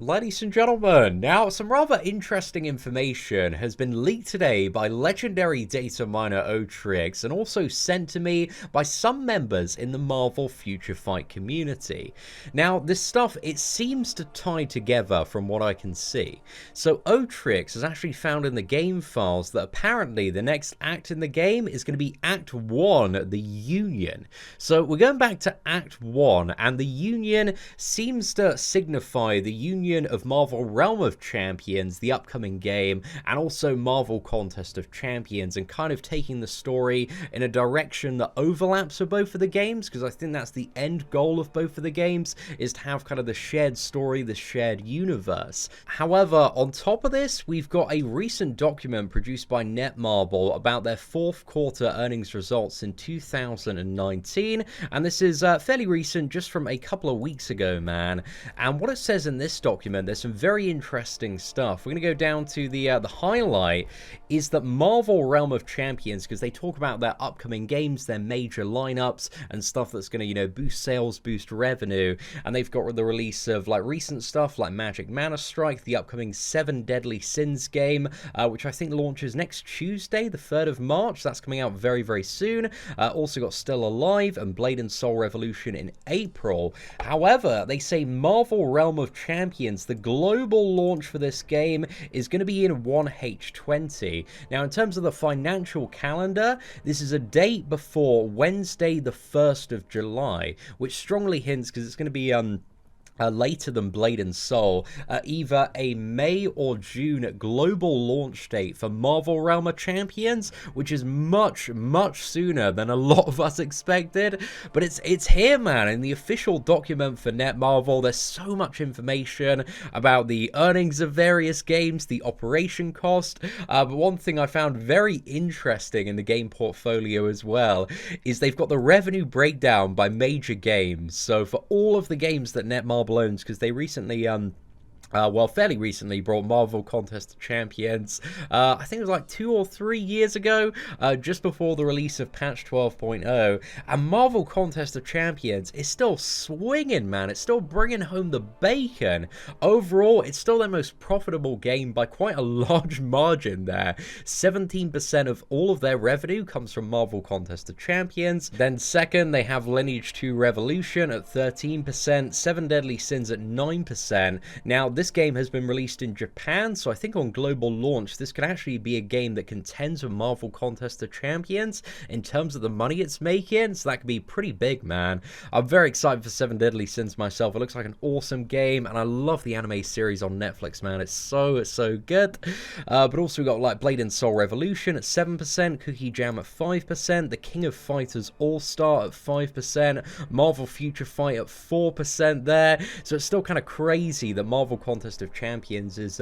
Ladies and gentlemen, now some rather interesting information has been leaked today by legendary data miner Otrix and also sent to me by some members in the Marvel Future Fight community. Now, this stuff, it seems to tie together from what I can see. So Otrix has actually found in the game files that apparently the next act in the game is going to be Act 1, the Union. So we're going back to Act 1, and the Union seems to signify the Union of Marvel Realm of Champions, the upcoming game, and also Marvel Contest of Champions, and kind of taking the story in a direction that overlaps with both of the games, because I think that's the end goal of both of the games, is to have kind of the shared story, the shared universe. However, on top of this, we've got a recent document produced by Netmarble about their fourth quarter earnings results in 2019, and this is fairly recent, just from a couple of weeks ago, man. And what it says in this document, there's some very interesting stuff. We're going to go down to the highlight is that Marvel Realm of Champions, because they talk about their upcoming games, their major lineups, and stuff that's going to, boost sales, boost revenue. And they've got the release of like recent stuff like Magic Mana Strike, the upcoming 7 Deadly Sins game, which I think launches next Tuesday, the 3rd of March. That's coming out very, very soon. Also got Still Alive and Blade and Soul Revolution in April. However, they say Marvel Realm of Champions, the global launch for this game, is going to be in 1H20. Now, in terms of the financial calendar, this is a date before Wednesday, the 1st of July, which strongly hints, because it's going to be later than Blade and Soul, either a May or June global launch date for Marvel Realm of Champions, which is much, much sooner than a lot of us expected. But it's here, man. In the official document for Netmarble, there's so much information about the earnings of various games, the operation cost. But one thing I found very interesting in the game portfolio as well is they've got the revenue breakdown by major games. So for all of the games that Netmarble owns, because they recently fairly recently brought Marvel Contest of Champions, I think it was like 2 or 3 years ago, just before the release of patch 12.0, and Marvel Contest of Champions is still swinging, man. It's still bringing home the bacon. Overall, it's still their most profitable game by quite a large margin there. 17% of all of their revenue comes from Marvel Contest of Champions. Then second, they have Lineage 2 Revolution at 13%, 7 Deadly Sins at 9%. Now, this game has been released in Japan, so I think on global launch, this could actually be a game that contends with Marvel Contest of Champions in terms of the money it's making, so that could be pretty big, man. I'm very excited for 7 Deadly Sins myself. It looks like an awesome game, and I love the anime series on Netflix, man. It's so good. But also we've got like Blade and Soul Revolution at 7%, Cookie Jam at 5%, The King of Fighters All-Star at 5%, Marvel Future Fight at 4% there, so it's still kind of crazy that Marvel Contest of Champions is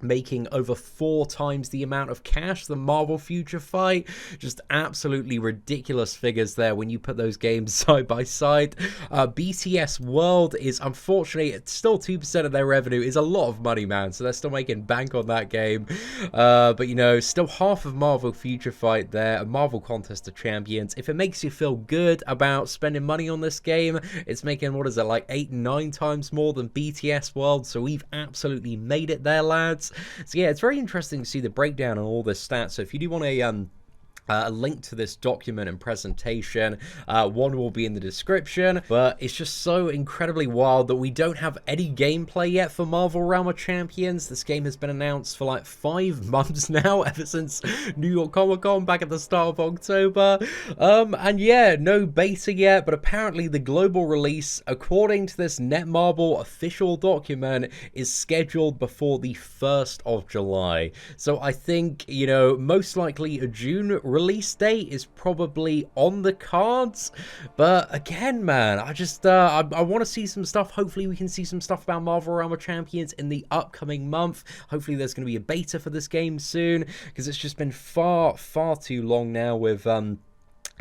making over 4 times the amount of cash than Marvel Future Fight. Just absolutely ridiculous figures there when you put those games side by side. BTS World is, unfortunately, it's still 2% of their revenue. Is a lot of money, man, so they're still making bank on that game. But, still half of Marvel Future Fight there, and Marvel Contest of Champions. If it makes you feel good about spending money on this game, it's making, what is it, like 8-9 times more than BTS World, so we've absolutely made it there, lads. So yeah, it's very interesting to see the breakdown on all this stats. So if you do want a link to this document and presentation, one will be in the description, but it's just so incredibly wild that we don't have any gameplay yet for Marvel Realm of Champions. This game has been announced for like 5 months now, ever since New York Comic-Con back at the start of October, and yeah, no beta yet, but apparently the global release, according to this Netmarble official document, is scheduled before the 1st of July. So I think, most likely a June release date is probably on the cards. But again, man, I just I want to see some stuff. Hopefully we can see some stuff about Marvel Realm of Champions in the upcoming month. Hopefully there's going to be a beta for this game soon, because it's just been far too long now with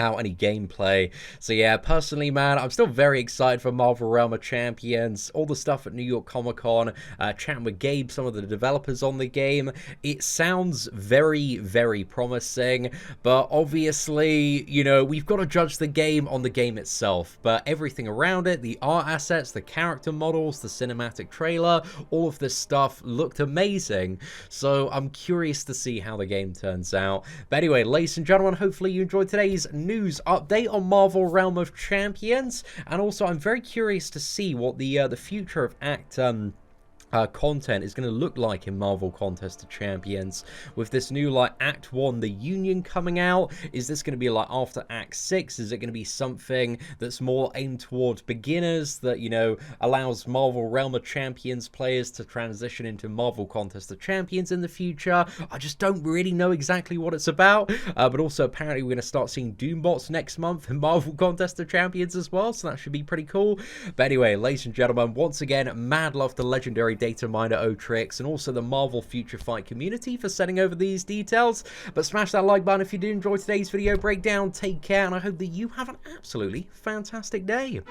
out any gameplay. So yeah, personally, man, I'm still very excited for Marvel Realm of Champions, all the stuff at New York Comic Con, chatting with Gabe, some of the developers on the game. It sounds very, very promising, but obviously, you know, we've got to judge the game on the game itself, but everything around it, the art assets, the character models, the cinematic trailer, all of this stuff looked amazing. So I'm curious to see how the game turns out. But anyway, ladies and gentlemen, hopefully you enjoyed today's news update on Marvel Realm of Champions, and also I'm very curious to see what the future of content is going to look like in Marvel Contest of Champions with this new like Act 1 the Union coming out. Is this going to be like after Act 6? Is it going to be something that's more aimed towards beginners that, you know, allows Marvel Realm of Champions players to transition into Marvel Contest of Champions in the future? I just don't really know exactly what it's about, but also apparently we're going to start seeing Doombots next month in Marvel Contest of Champions as well, so that should be pretty cool. But anyway, ladies and gentlemen, once again, mad love to legendary data miner Otrix and also the Marvel Future Fight community for sending over these details. But smash that like button if you did enjoy today's video breakdown. Take care, and I hope that you have an absolutely fantastic day.